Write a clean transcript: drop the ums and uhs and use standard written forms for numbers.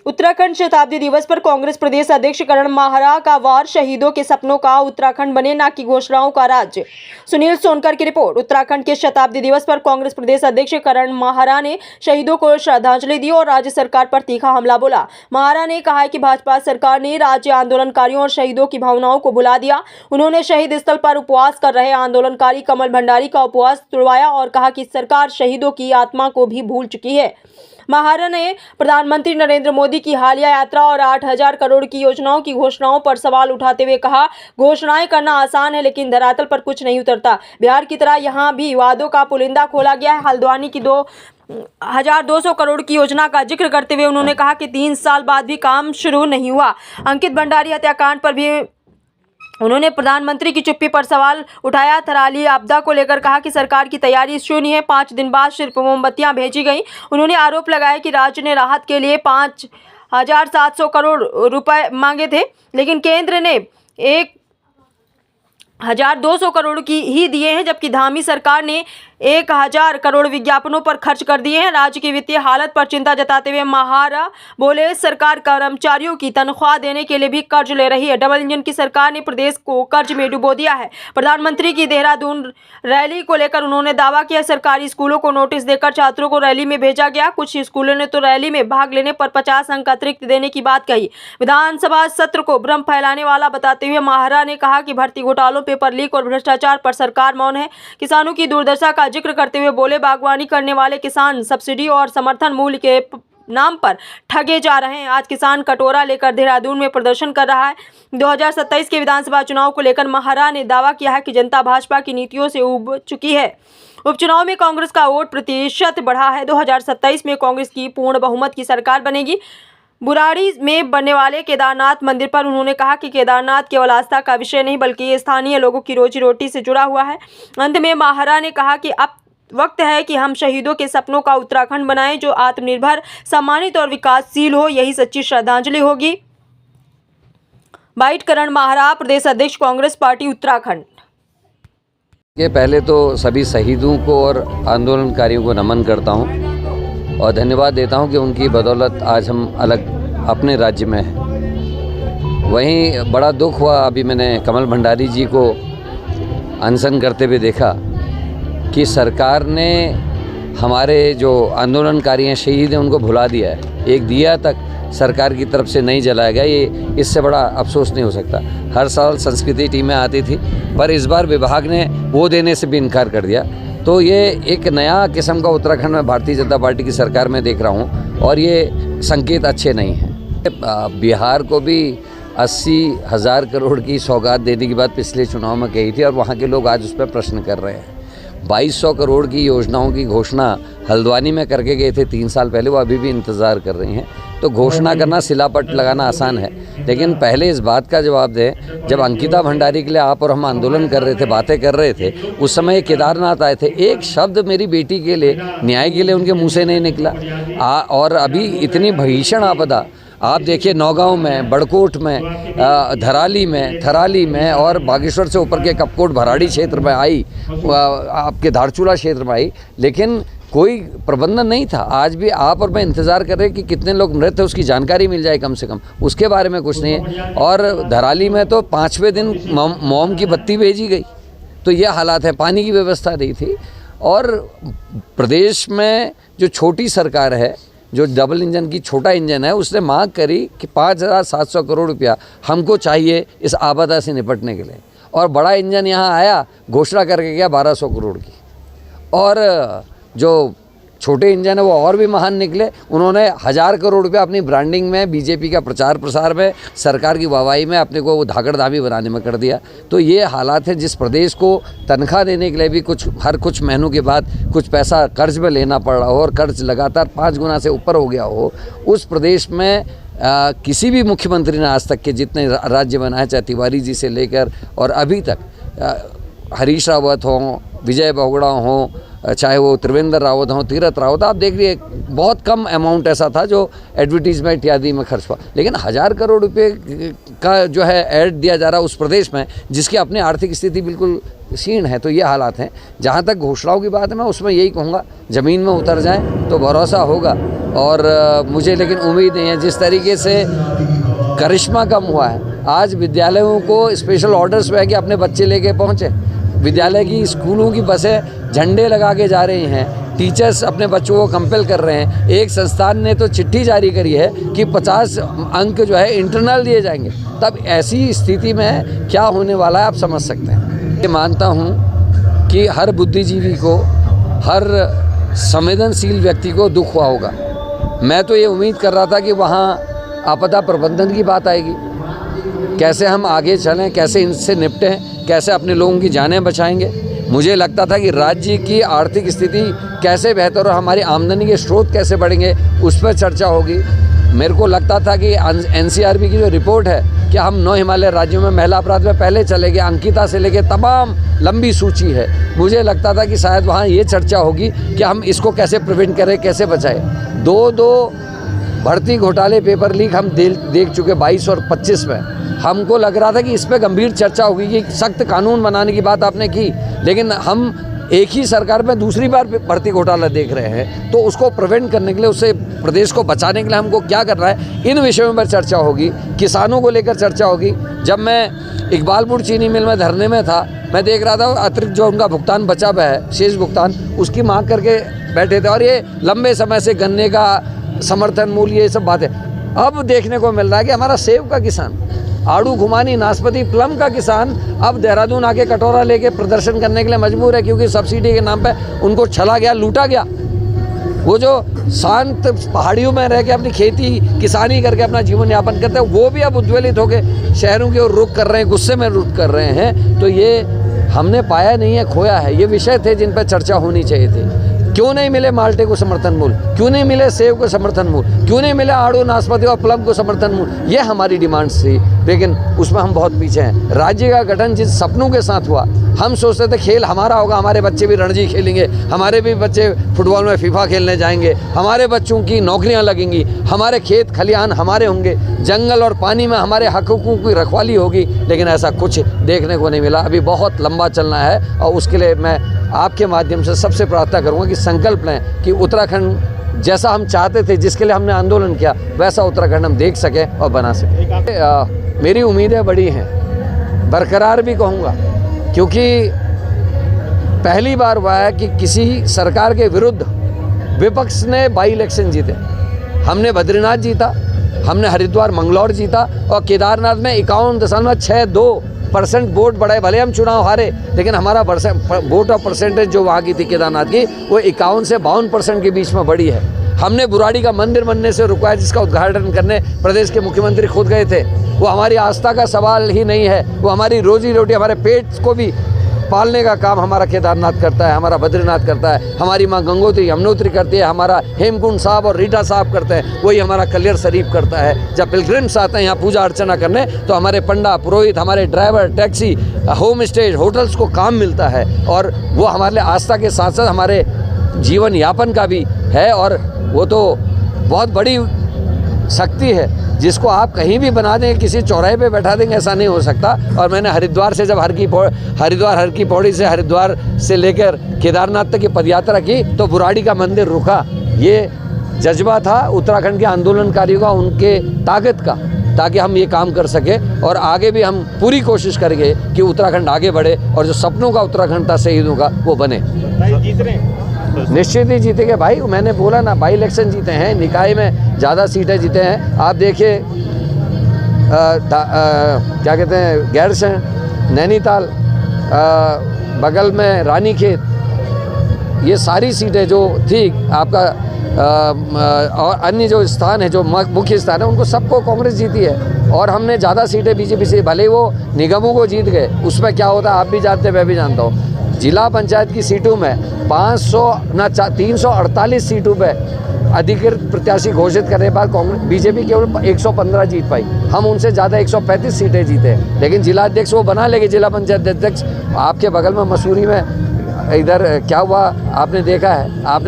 उत्तराखंड शताब्दी दिवस पर कांग्रेस प्रदेश अध्यक्ष करण माहरा का वार, शहीदों के सपनों का उत्तराखंड बने ना कि घोषणाओं का राज्य। सुनील सोनकर की रिपोर्ट। उत्तराखंड के शताब्दी दिवस पर कांग्रेस प्रदेश अध्यक्ष करण माहरा ने शहीदों को श्रद्धांजलि दी और राज्य सरकार पर तीखा हमला बोला। माहरा ने कहा है कि भाजपा सरकार ने राज्य आंदोलनकारियों और शहीदों की भावनाओं को भुला दिया। उन्होंने शहीद स्थल पर उपवास कर रहे आंदोलनकारी कमल भंडारी का उपवास तोड़वाया और कहा कि सरकार शहीदों की आत्मा को भी भूल चुकी है। माहरा ने प्रधानमंत्री नरेंद्र मोदी की हालिया यात्रा और 8,000 करोड़ की योजनाओं की घोषणाओं पर सवाल उठाते हुए कहा, घोषणाएं करना आसान है लेकिन धरातल पर कुछ नहीं उतरता। बिहार की तरह यहां भी वादों का पुलिंदा खोला गया है। हल्द्वानी की 2,200 करोड़ की योजना का जिक्र करते हुए उन्होंने कहा कि 3 साल बाद भी काम शुरू नहीं हुआ। अंकित भंडारी हत्याकांड पर भी उन्होंने प्रधानमंत्री की चुप्पी पर सवाल उठाया। थराली आपदा को लेकर कहा कि सरकार की तैयारी शून्य है। 5 दिन बाद सिर्फ मोमबत्तियां भेजी गई। उन्होंने आरोप लगाया कि राज्य ने राहत के लिए 5,700 करोड़ रुपए मांगे थे, लेकिन केंद्र ने 1,200 करोड़ की ही दिए हैं, जबकि धामी सरकार ने 1,000 करोड़ विज्ञापनों पर खर्च कर दिए हैं। राज्य की वित्तीय हालत पर चिंता जताते हुए माहरा बोले, सरकार कर्मचारियों की तनख्वाह देने के लिए भी कर्ज ले रही है। डबल इंजन की सरकार ने प्रदेश को कर्ज में डुबो दिया है। प्रधानमंत्री की देहरादून रैली को लेकर उन्होंने दावा किया, सरकारी स्कूलों को नोटिस देकर छात्रों को रैली में भेजा गया। कुछ स्कूलों ने तो रैली में भाग लेने पर 50 अंक अतिरिक्त देने की बात कही। विधानसभा सत्र को भ्रम फैलाने वाला बताते हुए माहरा ने कहा कि भर्ती घोटालों, पेपर लीक और भ्रष्टाचार पर सरकार मौन है। किसानों की दुर्दशा का जिक्र करते हुए बोले, बागवानी करने वाले किसान सब्सिडी और समर्थन मूल्य के नाम पर ठगे जा रहे हैं। आज किसान कटोरा लेकर देहरादून में प्रदर्शन कर रहा है। 2027 के विधानसभा चुनाव को लेकर माहरा ने दावा किया है कि जनता भाजपा की नीतियों से उब चुकी है। उपचुनाव में कांग्रेस का वोट प्रतिशत बढ़ा है। 2027 में कांग्रेस की पूर्ण बहुमत की सरकार बनेगी। बुराड़ी में बनने वाले केदारनाथ मंदिर पर उन्होंने कहा कि केदारनाथ केवल आस्था का विषय नहीं बल्कि ये स्थानीय लोगों की रोजी रोटी से जुड़ा हुआ है। अंत में माहरा ने कहा कि अब वक्त है कि हम शहीदों के सपनों का उत्तराखंड बनाएं जो आत्मनिर्भर, सम्मानित और विकासशील हो। यही सच्ची श्रद्धांजलि होगी। बाइट करण माहरा, प्रदेश अध्यक्ष कांग्रेस पार्टी उत्तराखंड। ये पहले तो सभी शहीदों को और आंदोलनकारियों को नमन करता हूँ और धन्यवाद देता हूँ कि उनकी बदौलत आज हम अलग अपने राज्य में हैं। वहीं बड़ा दुख हुआ, अभी मैंने कमल भंडारी जी को अनशन करते हुए देखा कि सरकार ने हमारे जो आंदोलनकारी हैं, शहीद हैं, उनको भुला दिया है। एक दिया तक सरकार की तरफ से नहीं जलाया गया। ये इससे बड़ा अफसोस नहीं हो सकता। हर साल संस्कृति टीमें आती थी, पर इस बार विभाग ने वो देने से भी इनकार कर दिया। तो ये एक नया किस्म का उत्तराखंड में भारतीय जनता पार्टी की सरकार में देख रहा हूँ और ये संकेत अच्छे नहीं हैं। बिहार को भी 80,000 करोड़ की सौगात देने की बात पिछले चुनाव में कही थी और वहाँ के लोग आज उस पर प्रश्न कर रहे हैं। 2,200 करोड़ की योजनाओं की घोषणा हल्द्वानी में करके गए थे 3 साल पहले, वो अभी भी इंतज़ार कर रही हैं। तो घोषणा करना, सिलापट लगाना आसान है, लेकिन पहले इस बात का जवाब दें, जब अंकिता भंडारी के लिए आप और हम आंदोलन कर रहे थे, बातें कर रहे थे, उस समय केदारनाथ आए थे, एक शब्द मेरी बेटी के लिए, न्याय के लिए उनके मुँह से नहीं निकला। और अभी इतनी भीषण आपदा आप देखिए, नौगांव में, बड़कोट में, थराली में और बागेश्वर से ऊपर के कपकोट भराड़ी क्षेत्र में आई, आपके धारचूला क्षेत्र में आई, लेकिन कोई प्रबंधन नहीं था। आज भी आप और मैं इंतज़ार कर रहे हैं कि कितने लोग मृत हैं, उसकी जानकारी मिल जाए कम से कम, उसके बारे में कुछ नहीं है। और धराली में तो 5वें दिन मोम की बत्ती भेजी गई। तो ये हालात है, पानी की व्यवस्था नहीं थी। और प्रदेश में जो छोटी सरकार है, जो डबल इंजन की छोटा इंजन है, उसने मांग करी कि 5,700 करोड़ रुपया हमको चाहिए इस आपदा से निपटने के लिए, और बड़ा इंजन यहाँ आया, घोषणा करके गया 1,200 करोड़ की। और जो छोटे इंजन है वो और भी महान निकले। उन्होंने 1,000 करोड़ रुपया अपनी ब्रांडिंग में, बीजेपी का प्रचार प्रसार में, सरकार की वाहवाही में अपने को धाकड़ धामी बनाने में कर दिया। तो ये हालात है। जिस प्रदेश को तनख्वाह देने के लिए भी हर कुछ महीनों के बाद कुछ पैसा कर्ज में लेना पड़ रहा हो और कर्ज लगातार 5 गुना से ऊपर हो गया हो, उस प्रदेश में किसी भी मुख्यमंत्री ने आज तक के जितने राज्य बनाए, चाहे तिवारी जी से लेकर और अभी तक हरीश रावत हों, विजय बहुगुणा हों, चाहे वो त्रिवेंद्र रावत हो, तीरथ रावत, आप देख लीजिए बहुत कम अमाउंट ऐसा था जो एडवर्टीजमेंट इत्यादि में खर्च हुआ। लेकिन 1000 करोड़ रुपए का जो है ऐड दिया जा रहा है उस प्रदेश में जिसकी अपनी आर्थिक स्थिति बिल्कुल क्षीण है। तो ये हालात हैं। जहाँ तक घोषणाओं की बात है, मैं उसमें यही कहूँगा ज़मीन में उतर जाएं तो भरोसा होगा। और मुझे लेकिन उम्मीद नहीं है, जिस तरीके से करिश्मा कम हुआ है, आज विद्यालयों को स्पेशल ऑर्डर्स हुए कि अपने बच्चे लेके पहुँचे। विद्यालय की स्कूलों की बसें झंडे लगा के जा रही हैं, टीचर्स अपने बच्चों को कंपेल कर रहे हैं। एक संस्थान ने तो चिट्ठी जारी करी है कि 50 अंक जो है इंटरनल दिए जाएंगे। तब ऐसी स्थिति में क्या होने वाला है आप समझ सकते हैं। ये मानता हूँ कि हर बुद्धिजीवी को, हर संवेदनशील व्यक्ति को दुख हुआ होगा। मैं तो ये उम्मीद कर रहा था कि वहाँ आपदा प्रबंधन की बात आएगी, कैसे हम आगे चलें, कैसे इनसे निपटें, कैसे अपने लोगों की जानें बचाएंगे। मुझे लगता था कि राज्य की आर्थिक स्थिति कैसे बेहतर और हमारी आमदनी के स्रोत कैसे बढ़ेंगे उस पर चर्चा होगी। मेरे को लगता था कि एनसीआरबी की जो रिपोर्ट है कि हम 9 हिमालय राज्यों में महिला अपराध में पहले चले गए, अंकिता से लेके तमाम लंबी सूची है। मुझे लगता था कि शायद वहाँ ये चर्चा होगी कि हम इसको कैसे प्रिवेंट करें, कैसे बचाएं। 2 भर्ती घोटाले पेपर लीक हम देख चुके 22 और 25 में। हमको लग रहा था कि इस पर गंभीर चर्चा होगी कि सख्त कानून बनाने की बात आपने की, लेकिन हम एक ही सरकार में दूसरी बार भर्ती घोटाला देख रहे हैं। तो उसको प्रिवेंट करने के लिए, उससे प्रदेश को बचाने के लिए हमको क्या करना है, इन विषयों पर चर्चा होगी। किसानों को लेकर चर्चा होगी। जब मैं इकबालपुर चीनी मिल में धरने में था, मैं देख रहा था अतिरिक्त जो उनका भुगतान बचा हुआ है, शेष भुगतान, उसकी मांग करके बैठे थे। और ये लंबे समय से गन्ने का समर्थन मूल्य, ये सब बातें अब देखने को मिल रहा है कि हमारा सेब का किसान, आड़ू, खुमानी, नाशपाती, प्लम का किसान अब देहरादून आके कटोरा लेके प्रदर्शन करने के लिए मजबूर है, क्योंकि सब्सिडी के नाम पे उनको छला गया, लूटा गया। वो जो शांत पहाड़ियों में रह के अपनी खेती किसानी करके अपना जीवन यापन करते हैं, वो भी अब उद्वेलित होकर शहरों की ओर रुख कर रहे हैं, गुस्से में रुख कर रहे हैं। तो ये हमने पाया नहीं है, खोया है। ये विषय थे जिन पर चर्चा होनी चाहिए थी। क्यों नहीं मिले माल्टे को समर्थन मूल्य, क्यों नहीं मिले सेब को समर्थन मूल्य, क्यों नहीं मिले आड़ू, नाशपाती और प्लम को समर्थन मूल्य, ये हमारी डिमांड्स थी। लेकिन उसमें हम बहुत पीछे हैं। राज्य का गठन जिस सपनों के साथ हुआ, हम सोचते थे खेल हमारा होगा, हमारे बच्चे भी रणजी खेलेंगे, हमारे भी बच्चे फुटबॉल में फीफा खेलने जाएंगे, हमारे बच्चों की नौकरियां लगेंगी, हमारे खेत खलिहान हमारे होंगे, जंगल और पानी में हमारे हकों की रखवाली होगी। लेकिन ऐसा कुछ देखने को नहीं मिला। अभी बहुत लंबा चलना है और उसके लिए मैं आपके माध्यम से सबसे प्रार्थना करूँगा कि संकल्प लें कि उत्तराखंड जैसा हम चाहते थे, जिसके लिए हमने आंदोलन किया, वैसा उत्तराखंड हम देख सकें और बना सकें। मेरी उम्मीदें बड़ी हैं, बरकरार भी कहूँगा, क्योंकि पहली बार हुआ है कि किसी सरकार के विरुद्ध विपक्ष ने बाई इलेक्शन जीते। हमने बद्रीनाथ जीता, हमने हरिद्वार मंगलौर जीता और केदारनाथ में 51.62% वोट बढ़े। भले हम चुनाव हारे, लेकिन हमारा वोट और परसेंटेज जो वहाँ की थी केदारनाथ की, वो 51 से 52% के बीच में बढ़ी है। हमने बुराड़ी का मंदिर बनने से रुकवाया, जिसका उद्घाटन करने प्रदेश के मुख्यमंत्री खुद गए थे। वो हमारी आस्था का सवाल ही नहीं है, वो हमारी रोजी रोटी, हमारे पेट को भी पालने का काम हमारा केदारनाथ करता है, हमारा बद्रीनाथ करता है, हमारी माँ गंगोत्री यमुनोत्री करती है, हमारा हेमकुंड साहब और रीटा साहब करते हैं, वही हमारा कलियर शरीफ करता है। जब पिलग्रिम्स आते हैं यहाँ पूजा अर्चना करने, तो हमारे पंडा पुरोहित, हमारे driver, taxi, home stay, hotels को काम मिलता है। और वो हमारे लिए आस्था के साथ साथ हमारे जीवन यापन का भी है। और वो तो बहुत बड़ी शक्ति है, जिसको आप कहीं भी बना दें, किसी चौराहे पे बैठा देंगे, ऐसा नहीं हो सकता। और मैंने हरिद्वार से जब हर की पौड़ी से हरिद्वार से लेकर केदारनाथ तक की पदयात्रा की, तो बुराड़ी का मंदिर रुका। ये जज्बा था उत्तराखंड के आंदोलनकारियों का, उनके ताकत का, ताकि हम ये काम कर सके। और आगे भी हम पूरी कोशिश करेंगे कि उत्तराखंड आगे बढ़े और जो सपनों का उत्तराखंड था शहीदों का, वो बने। जीत रहे हैं, निश्चित ही जीतेंगे भाई। मैंने बोला ना, बाई इलेक्शन जीते हैं, निकाय में ज़्यादा सीटें जीते हैं। आप देखिए क्या कहते हैं, गैरसैंण, नैनीताल, बगल में रानीखेत, ये सारी सीटें जो थी आपका और अन्य जो स्थान है, जो मुख्य स्थान है, उनको सबको कांग्रेस जीती है। और हमने ज़्यादा सीटें बीजेपी से, भले वो निगमों को जीत गए, उसमें क्या होता है आप भी जानते हैं, मैं भी जानता हूँ। जिला पंचायत की सीटों में 348 सीटों पे अधिकृत प्रत्याशी घोषित करने के बाद कांग्रेस बीजेपी केवल 115 जीत पाई। हम उनसे ज़्यादा 135 सीटें जीते। लेकिन जिला अध्यक्ष वो बना लेंगे, जिला पंचायत अध्यक्ष। आपके बगल में मसूरी में इधर क्या हुआ आपने देखा है, आपने